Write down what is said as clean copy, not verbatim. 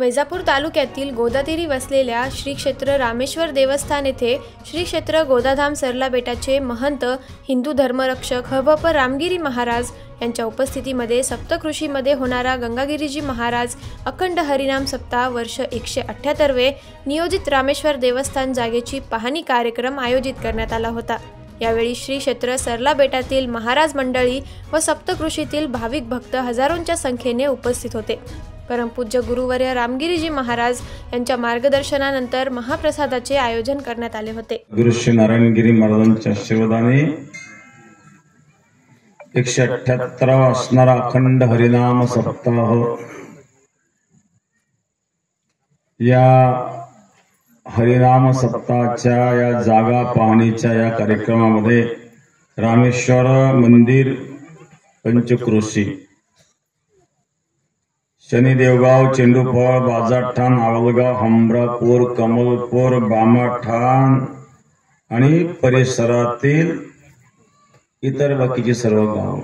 वैजापूर तालुक्यातील गोदातीरी वसलेल्या श्री क्षेत्र रामेश्वर देवस्थान येथे श्री क्षेत्र गोदाधाम सरला बेटाचे महंत हिंदू धर्मरक्षक हभप रामगिरी महाराज यांच्या उपस्थितीमध्ये सप्तकृषीमध्ये होणारा गंगागिरीजी महाराज अखंड हरिनाम सप्ताह वर्ष 178वे नियोजित रामेश्वर देवस्थान जागेची पाहणी कार्यक्रम आयोजित करण्यात आला होता। यावेळी श्री क्षेत्र सरला बेटातील महाराज मंडळी व सप्तकृषीतील भाविक भक्त हजारोंच्या संख्येने उपस्थित होते। परमपूज्य गुरुवर्य रामगिरीजी महाराज यांच्या मार्गदर्शनानंतर महाप्रसादाचे आयोजन करण्यात आले होते। गुरु श्री नारायणगिरी महाराजांच्या आशीर्वादाने 178वा असणारा अखंड हरिनाम सप्ताह या हरिनाम सप्ताहाच्या या जागा पाहणीच्या या कार्यक्रमामध्ये रामेश्वर मंदिर पंचक्रोशी शनी देवगाव चेंडूफळ बाजारठाण आवलगाव हमरापूर कमलपूर बामाठाण आणि परिसरातील इतर बाकीची सर्व गाव